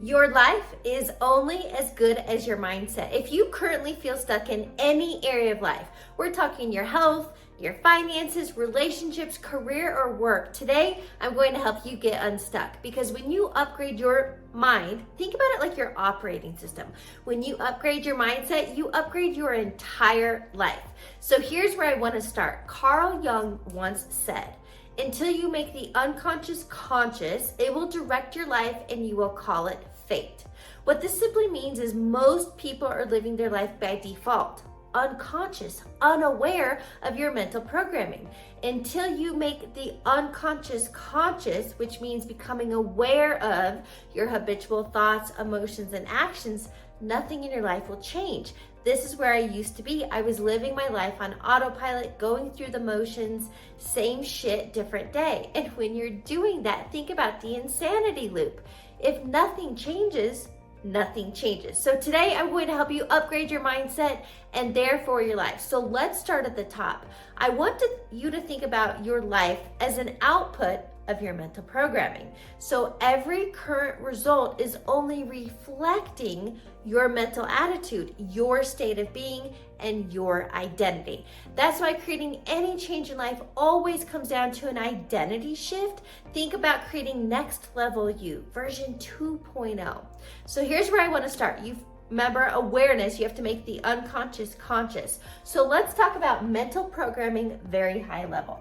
Your life is only as good as your mindset. If you currently feel stuck in any area of life, we're talking your health, your finances, relationships, career, or work. Today, I'm going to help you get unstuck, because when you upgrade your mind, think about it like your operating system. When you upgrade your mindset, you upgrade your entire life. So here's where I want to start. Carl Jung once said, "Until you make the unconscious conscious, it will direct your life and you will call it fate." What this simply means is most people are living their life by default, unconscious, unaware of your mental programming. Until you make the unconscious conscious, which means becoming aware of your habitual thoughts, emotions, and actions, nothing in your life will change. This is where I used to be. I was living my life on autopilot, going through the motions, same shit, different day. And when you're doing that, think about the insanity loop. If nothing changes, nothing changes. So today I'm going to help you upgrade your mindset and therefore your life. So let's start at the top. I want you to think about your life as an output of your mental programming. So every current result is only reflecting your mental attitude, your state of being, and your identity. That's why creating any change in life always comes down to an identity shift. Think about creating next level you, version 2.0. So here's where I want to start. Remember, awareness, you have to make the unconscious conscious. So let's talk about mental programming, very high level.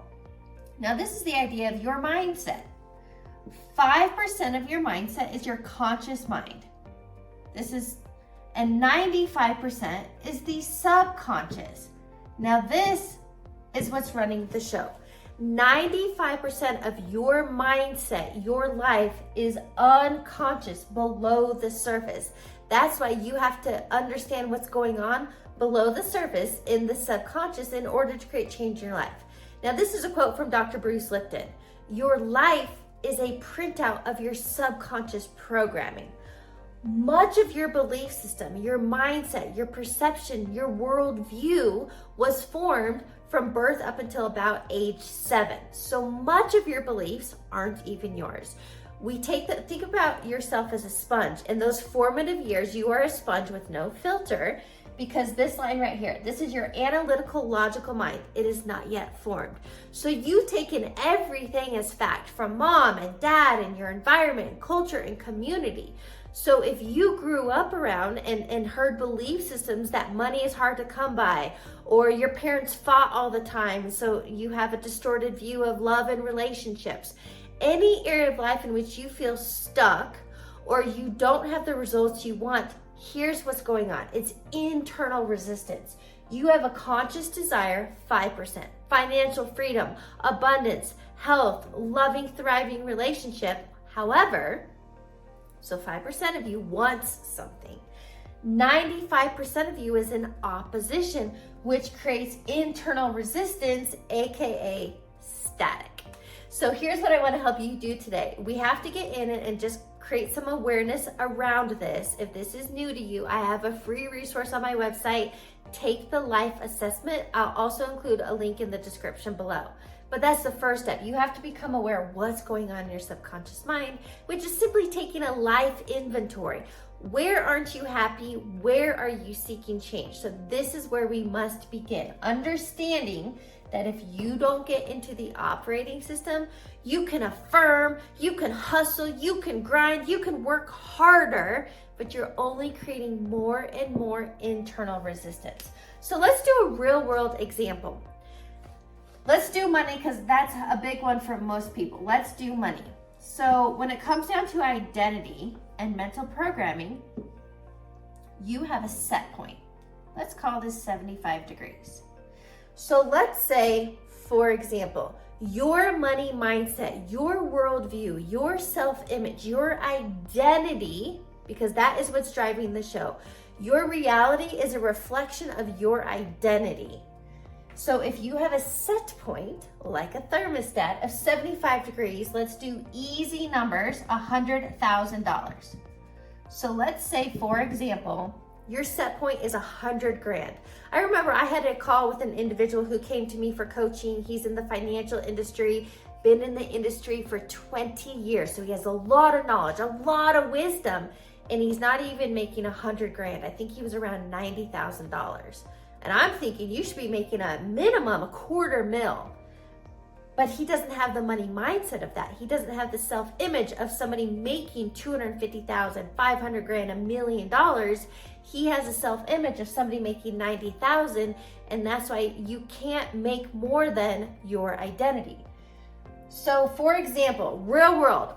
Now, this is the idea of your mindset. 5% of your mindset is your conscious mind. And 95% is the subconscious. Now, this is what's running the show. 95% of your mindset, your life, is unconscious, below the surface. That's why you have to understand what's going on below the surface in the subconscious in order to create change in your life. Now, this is a quote from Dr. Bruce Lipton. Your life is a printout of your subconscious programming. Much of your belief system, your mindset, your perception, your worldview was formed from birth up until about age 7. So much of your beliefs aren't even yours. Think about yourself as a sponge. In those formative years, you are a sponge with no filter, because this line right here, this is your analytical, logical mind. It is not yet formed. So you've taken everything as fact from mom and dad and your environment, culture, and community. So if you grew up around and heard belief systems that money is hard to come by, or your parents fought all the time, so you have a distorted view of love and relationships, any area of life in which you feel stuck or you don't have the results you want, here's what's going on. It's internal resistance. You have a conscious desire, 5%, financial freedom, abundance, health, loving, thriving relationship. However, so 5% of you wants something. 95% of you is in opposition, which creates internal resistance, AKA static. So here's what I want to help you do today. We have to get in it and just create some awareness around this. If this is new to you, I have a free resource on my website. Take the life assessment. I'll also include a link in the description below. But that's the first step. You have to become aware of what's going on in your subconscious mind, which is simply taking a life inventory. Where aren't you happy? Where are you seeking change? So this is where we must begin. Understanding that if you don't get into the operating system, you can affirm, you can hustle, you can grind, you can work harder, but you're only creating more and more internal resistance. So let's do a real world example. Let's do money, because that's a big one for most people. Let's do money. So when it comes down to identity and mental programming, you have a set point. Let's call this 75 degrees. So let's say, for example, your money mindset, your worldview, your self-image, your identity, because that is what's driving the show. Your reality is a reflection of your identity. So if you have a set point, like a thermostat of 75 degrees, let's do easy numbers, $100,000. So let's say, for example, your set point is 100 grand. I remember I had a call with an individual who came to me for coaching. He's in the financial industry, been in the industry for 20 years. So he has a lot of knowledge, a lot of wisdom. and he's not even making 100 grand. I think he was around $90,000. And I'm thinking you should be making a minimum $250,000. But he doesn't have the money mindset of that. He doesn't have the self-image of somebody making 250,000, 500 grand, $1 million. He has a self-image of somebody making 90,000, and that's why you can't make more than your identity. So for example, real world,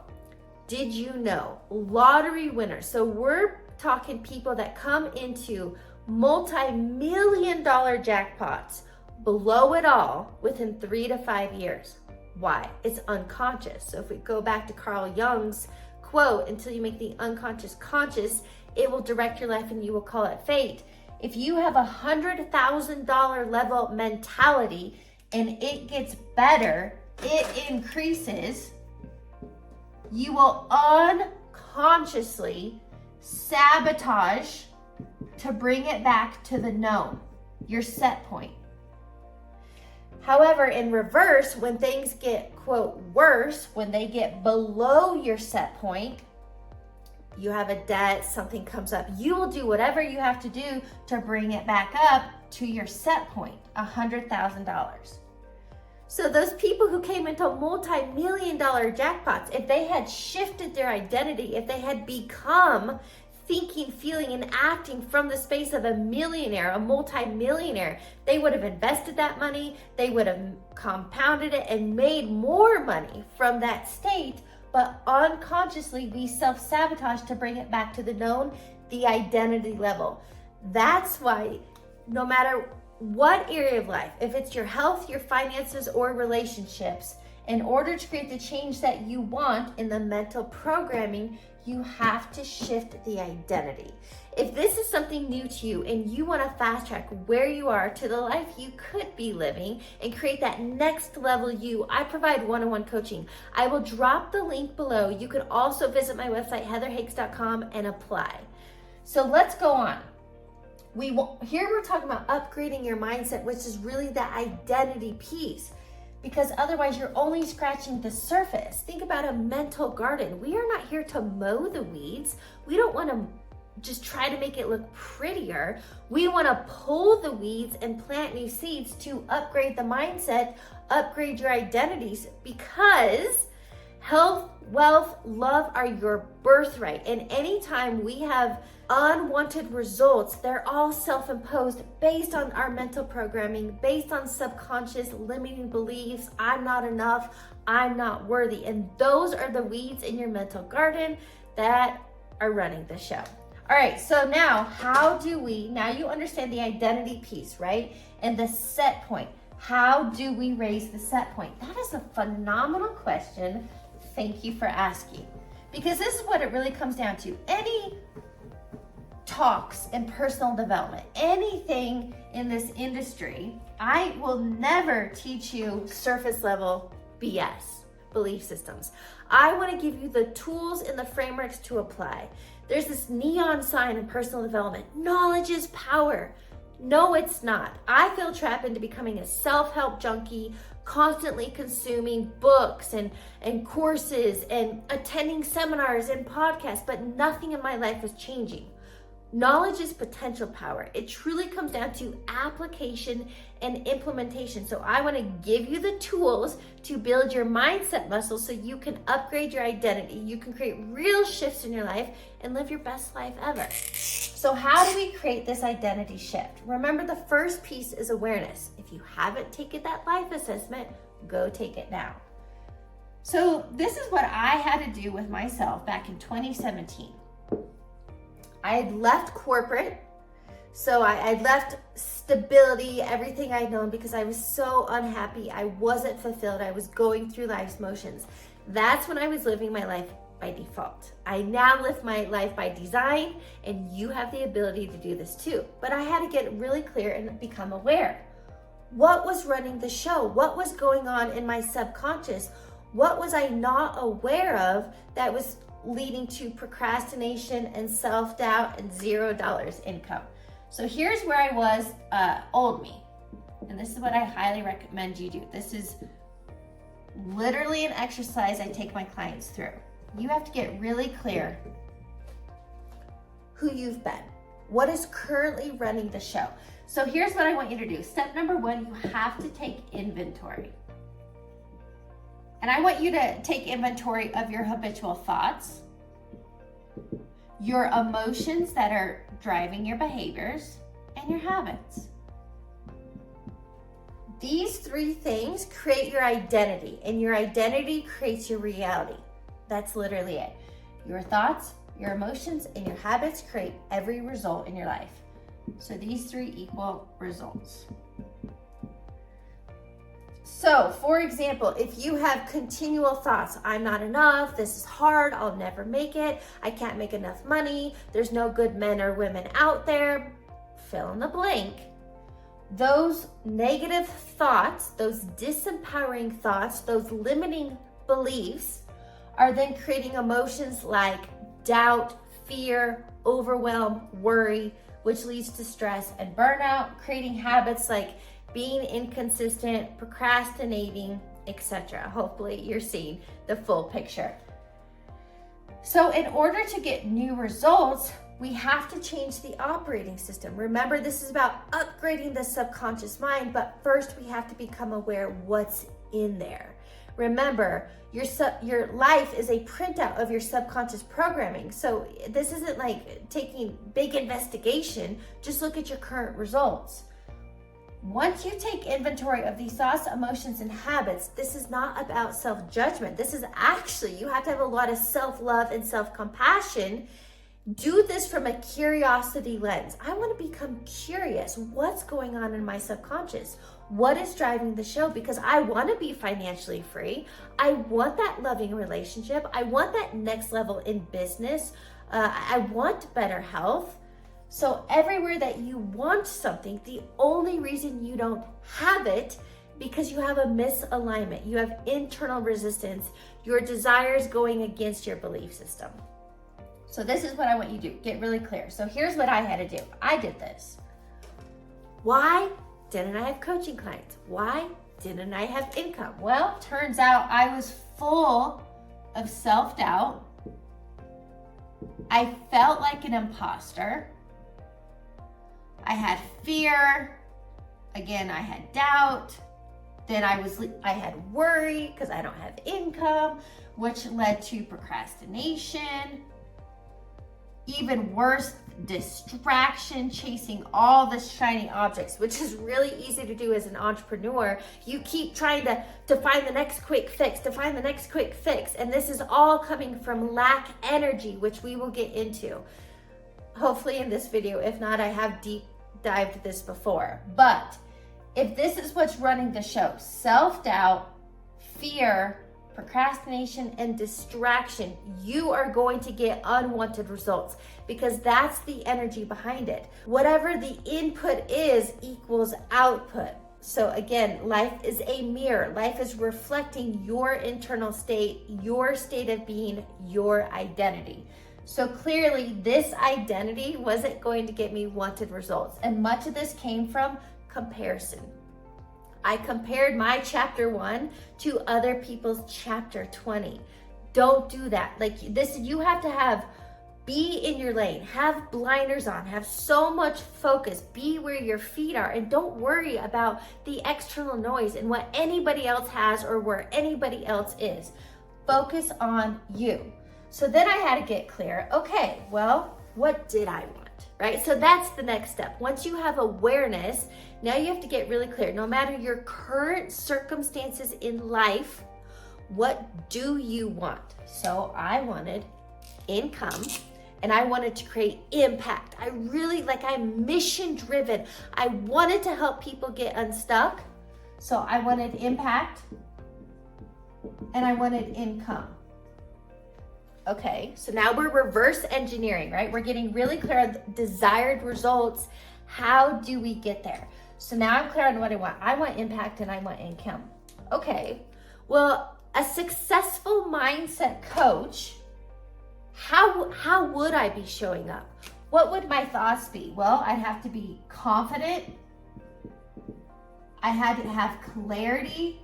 did you know lottery winners? So we're talking people that come into multi-million-dollar jackpots, blow it all within 3 to 5 years. Why? It's unconscious. So if we go back to Carl Jung's quote, until you make the unconscious conscious, it will direct your life and you will call it fate. If you have $100,000 level mentality and it gets better, it increases, you will unconsciously sabotage to bring it back to the known, your set point. However, in reverse, when things get, quote, worse, when they get below your set point, you have a debt, something comes up, you will do whatever you have to do to bring it back up to your set point, $100,000. So those people who came into multi-million-dollar jackpots, if they had shifted their identity, if they had become thinking, feeling, and acting from the space of a millionaire, a multi-millionaire, they would have invested that money, they would have compounded it and made more money from that state, but unconsciously we self-sabotage to bring it back to the known, the identity level. That's why no matter what area of life, if it's your health, your finances, or relationships, in order to create the change that you want in the mental programming, you have to shift the identity. If this is something new to you and you want to fast track where you are to the life you could be living and create that next level you, I provide one-on-one coaching. I will drop the link below. You can also visit my website, heatherhakes.com, and apply. So let's go on. Here we're talking about upgrading your mindset, which is really the identity piece. Because otherwise you're only scratching the surface. Think about a mental garden. We are not here to mow the weeds. We don't want to just try to make it look prettier. We want to pull the weeds and plant new seeds to upgrade the mindset, upgrade your identities, because health, wealth, love are your birthright. And anytime we have unwanted results, they're all self-imposed based on our mental programming, based on subconscious limiting beliefs. I'm not enough, I'm not worthy. And those are the weeds in your mental garden that are running the show. All right, so now now you understand the identity piece, right? And the set point. How do we raise the set point? That is a phenomenal question. Thank you for asking. Because this is what it really comes down to. Any talks in personal development, anything in this industry, I will never teach you surface level BS belief systems. I want to give you the tools and the frameworks to apply. There's this neon sign in personal development. Knowledge is power. No, it's not. I fell trapped into becoming a self-help junkie, constantly consuming books and courses and attending seminars and podcasts, but nothing in my life was changing. Knowledge is potential power. It truly comes down to application and implementation. So I want to give you the tools to build your mindset muscle so you can upgrade your identity. You can create real shifts in your life and live your best life ever. So how do we create this identity shift? Remember, the first piece is awareness. If you haven't taken that life assessment, go take it now. So this is what I had to do with myself back in 2017. I had left corporate, so I left stability, everything I'd known, because I was so unhappy. I wasn't fulfilled. I was going through life's motions. That's when I was living my life by default. I now live my life by design, and you have the ability to do this too. But I had to get really clear and become aware. What was running the show? What was going on in my subconscious? What was I not aware of that was leading to procrastination and self-doubt and $0 income? So here's where I was, old me. And this is what I highly recommend you do. This is literally an exercise I take my clients through. You have to get really clear who you've been. What is currently running the show? So here's what I want you to do. Step number one, you have to take inventory. And I want you to take inventory of your habitual thoughts, your emotions that are driving your behaviors, and your habits. These three things create your identity, and your identity creates your reality. That's literally it. Your thoughts, your emotions, and your habits create every result in your life. So these three equal results. So, for example, if you have continual thoughts, I'm not enough, this is hard, I'll never make it, I can't make enough money, there's no good men or women out there, fill in the blank. Those negative thoughts, those disempowering thoughts, those limiting beliefs are then creating emotions like doubt, fear, overwhelm, worry, which leads to stress and burnout, creating habits like being inconsistent, procrastinating, etc. Hopefully you're seeing the full picture. So in order to get new results, we have to change the operating system. Remember, this is about upgrading the subconscious mind, but first we have to become aware what's in there. Remember, your life is a printout of your subconscious programming. So this isn't like taking big investigation, just look at your current results. Once you take inventory of these thoughts, emotions, and habits, this is not about self-judgment. This is actually, you have to have a lot of self-love and self-compassion. Do this from a curiosity lens. I want to become curious. What's going on in my subconscious? What is driving the show? Because I want to be financially free. I want that loving relationship. I want that next level in business. I want better health. So everywhere that you want something, the only reason you don't have it because you have a misalignment. You have internal resistance. Your desires going against your belief system. So this is what I want you to do. Get really clear. So here's what I had to do. I did this. Why didn't I have coaching clients? Why didn't I have income? Well, turns out I was full of self-doubt. I felt like an imposter. I had fear. Again, I had doubt. Then I had worry because I don't have income, which led to procrastination. Even worse, distraction, chasing all the shiny objects, which is really easy to do as an entrepreneur. You keep trying to find the next quick fix, and this is all coming from lack energy, which we will get into hopefully in this video. If not, I have deep dived this before. But if this is what's running the show, self-doubt, fear, procrastination, and distraction, you are going to get unwanted results because that's the energy behind it. Whatever the input is equals output. So again, life is a mirror. Life is reflecting your internal state, your state of being, your identity. So clearly this identity wasn't going to get me wanted results. And much of this came from comparison. I compared my chapter 1 to other people's chapter 20. Don't do that. Like this, you have to be in your lane, have blinders on, have so much focus, be where your feet are, and don't worry about the external noise and what anybody else has or where anybody else is. Focus on you. So then I had to get clear. Okay, well, what did I want? Right? So that's the next step. Once you have awareness, now you have to get really clear. No matter your current circumstances in life, what do you want? So I wanted income and I wanted to create impact. I'm mission driven. I wanted to help people get unstuck. So I wanted impact and I wanted income. Okay, so now we're reverse engineering, right? We're getting really clear on the desired results. How do we get there? So now I'm clear on what I want. I want impact and I want income. Okay, well, a successful mindset coach, how would I be showing up? What would my thoughts be? Well, I'd have to be confident. I had to have clarity.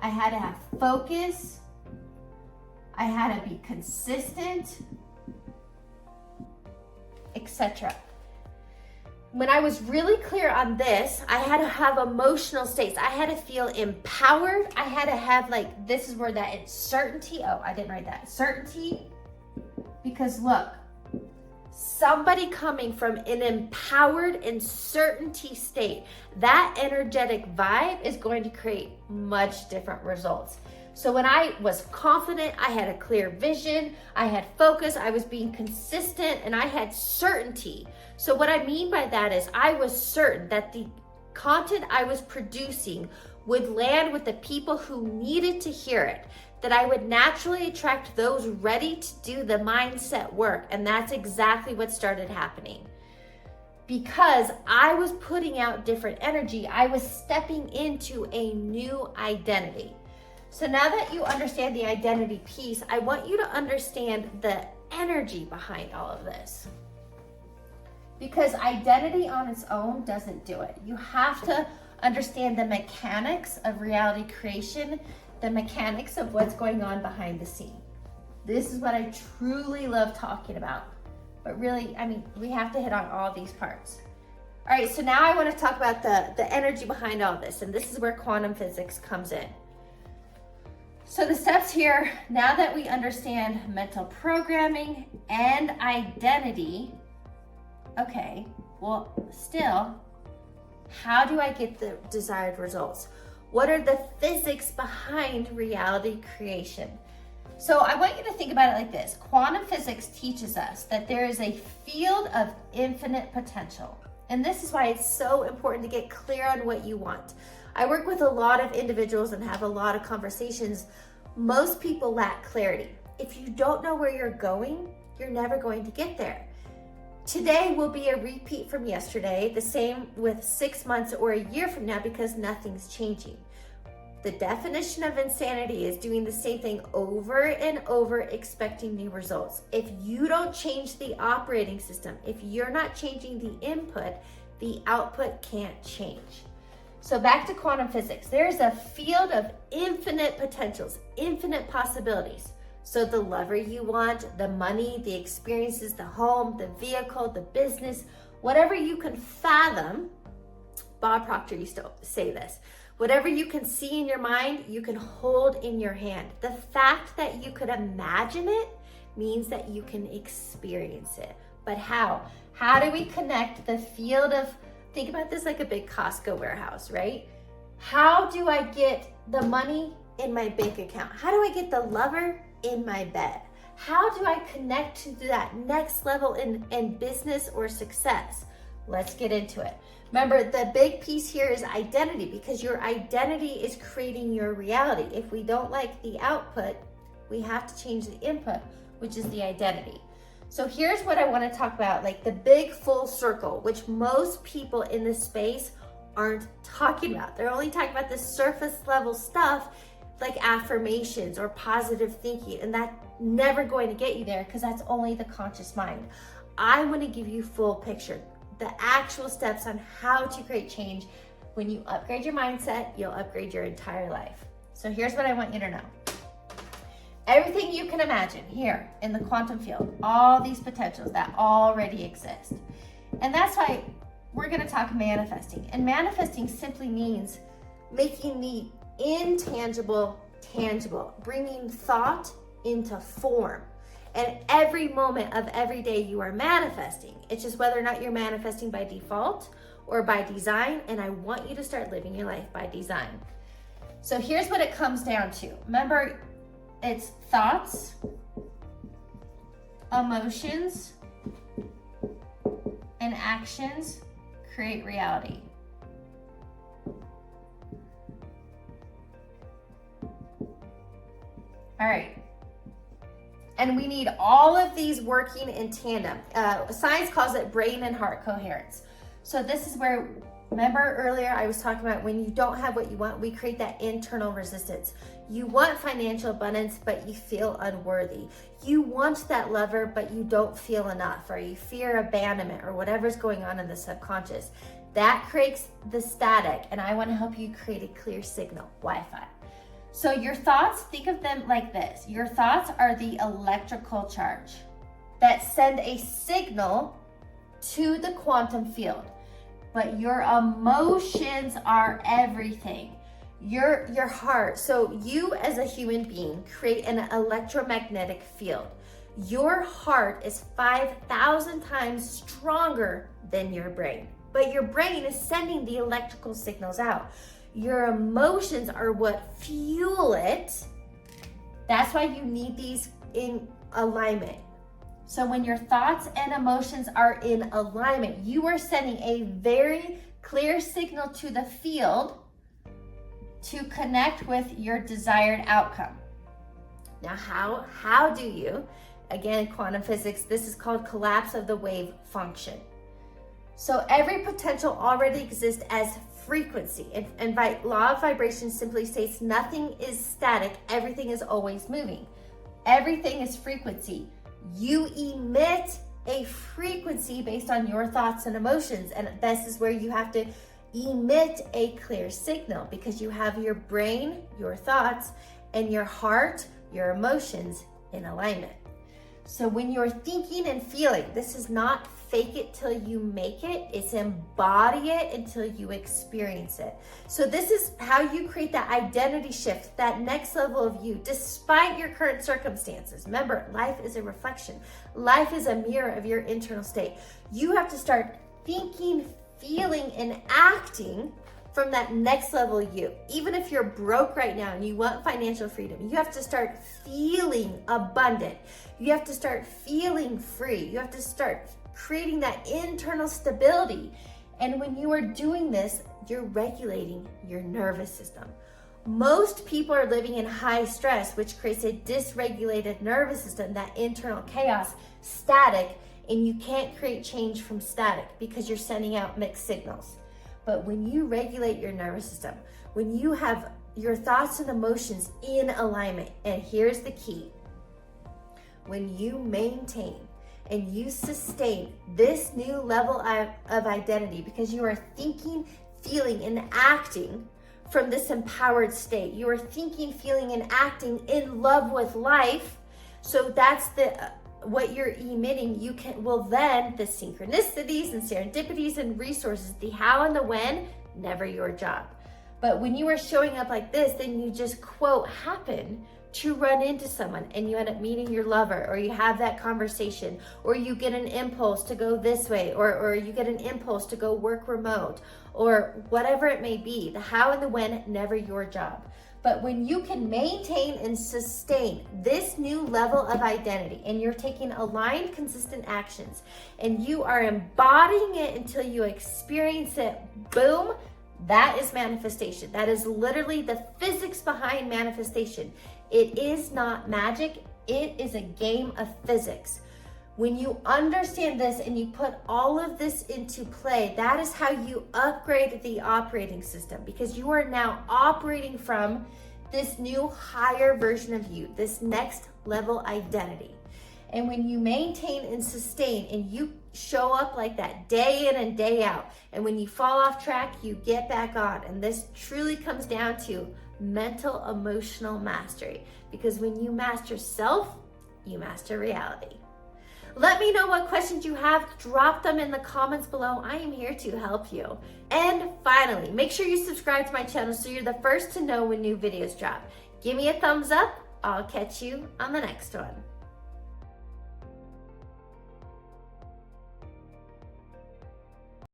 I had to have focus. I had to be consistent. etc. When I was really clear on this, I had to have emotional states. I had to feel empowered. I had to have like, this is where that certainty, oh, I didn't write that. Certainty, because look, somebody coming from an empowered and certainty state, that energetic vibe is going to create much different results. So when I was confident, I had a clear vision, I had focus, I was being consistent, and I had certainty. So what I mean by that is I was certain that the content I was producing would land with the people who needed to hear it, that I would naturally attract those ready to do the mindset work. And that's exactly what started happening. Because I was putting out different energy, I was stepping into a new identity. So now that you understand the identity piece, I want you to understand the energy behind all of this. Because identity on its own doesn't do it. You have to understand the mechanics of reality creation, the mechanics of what's going on behind the scene. This is what I truly love talking about. But really, I mean, we have to hit on all these parts. All right, so now I want to talk about the energy behind all this, and this is where quantum physics comes in. So the steps here, now that we understand mental programming and identity, okay, well, still, how do I get the desired results? What are the physics behind reality creation? So I want you to think about it like this. Quantum physics teaches us that there is a field of infinite potential. And this is why it's so important to get clear on what you want. I work with a lot of individuals and have a lot of conversations. Most people lack clarity. If you don't know where you're going, you're never going to get there. Today will be a repeat from yesterday, the same with 6 months or a year from now, because nothing's changing. The definition of insanity is doing the same thing over and over, expecting new results. If you don't change the operating system, if you're not changing the input, the output can't change. So back to quantum physics, there's a field of infinite potentials, infinite possibilities. So the lover you want, the money, the experiences, the home, the vehicle, the business, whatever you can fathom. Bob Proctor used to say this. Whatever you can see in your mind, you can hold in your hand. The fact that you could imagine it means that you can experience it. But how? How do we connect the field of, think about this like a big Costco warehouse, right? How do I get the money in my bank account? How do I get the lover in my bed? How do I connect to that next level in business or success? Let's get into it. Remember, the big piece here is identity, because your identity is creating your reality. If we don't like the output, we have to change the input, which is the identity. So here's what I want to talk about, like the big full circle, which most people in this space aren't talking about. They're only talking about the surface level stuff like affirmations or positive thinking, and that's never going to get you there because that's only the conscious mind. I want to give you full picture, the actual steps on how to create change. When you upgrade your mindset, you'll upgrade your entire life. So here's what I want you to know. Everything you can imagine here in the quantum field, all these potentials that already exist. And that's why we're going to talk manifesting. And manifesting simply means making the intangible tangible, bringing thought into form. And every moment of every day you are manifesting. It's just whether or not you're manifesting by default or by design. And I want you to start living your life by design. So here's what it comes down to. Remember, it's thoughts, emotions, and actions create reality. All right. And we need all of these working in tandem. Science calls it brain and heart coherence. So this is where, remember earlier I was talking about when you don't have what you want, we create that internal resistance. You want financial abundance, but you feel unworthy. You want that lover, but you don't feel enough, or you fear abandonment, or whatever's going on in the subconscious. That creates the static, and I want to help you create a clear signal, Wi-Fi. So your thoughts, think of them like this. Your thoughts are the electrical charge that send a signal to the quantum field. But your emotions are everything. Your heart. So you as a human being create an electromagnetic field. Your heart is 5,000 times stronger than your brain, but your brain is sending the electrical signals out. Your emotions are what fuel it. That's why you need these in alignment. So when your thoughts and emotions are in alignment, you are sending a very clear signal to the field to connect with your desired outcome. Now, how do you? Again, quantum physics, this is called collapse of the wave function. So every potential already exists as frequency. And by law of vibration simply states nothing is static, everything is always moving. Everything is frequency. You emit a frequency based on your thoughts and emotions. And this is where you have to emit a clear signal, because you have your brain, your thoughts, and your heart, your emotions in alignment. So when you're thinking and feeling, this is not fake it till you make it, it's embody it until you experience it. So this is how you create that identity shift, that next level of you, despite your current circumstances. Remember, life is a reflection. Life is a mirror of your internal state. You have to start thinking, feeling, and acting from that next level you. Even if you're broke right now and you want financial freedom, you have to start feeling abundant. You have to start feeling free. You have to start creating that internal stability. And when you are doing this, you're regulating your nervous system. Most people are living in high stress, which creates a dysregulated nervous system, that internal chaos, static, and you can't create change from static because you're sending out mixed signals. But when you regulate your nervous system, when you have your thoughts and emotions in alignment, and here's the key, when you maintain and you sustain this new level of identity, because you are thinking, feeling, and acting from this empowered state. You are thinking, feeling, and acting in love with life. So that's what you're emitting. You then the synchronicities and serendipities and resources, the how and the when, never your job. But when you are showing up like this, then you just quote happen to run into someone, and you end up meeting your lover, or you have that conversation, or you get an impulse to go this way, or you get an impulse to go work remote, or whatever it may be. The how and the when, never your job. But when you can maintain and sustain this new level of identity, and you're taking aligned, consistent actions, and you are embodying it until you experience it, boom, that is manifestation. That is literally the physics behind manifestation. It is not magic. It is a game of physics. When you understand this and you put all of this into play, that is how you upgrade the operating system, because you are now operating from this new higher version of you, this next level identity. And when you maintain and sustain and you show up like that day in and day out, and when you fall off track, you get back on. And this truly comes down to mental, emotional mastery, because when you master self, you master reality. Let me know what questions you have. Drop them in the comments below. I am here to help you. And finally, make sure you subscribe to my channel so you're the first to know when new videos drop. Give me a thumbs up. I'll catch you on the next one.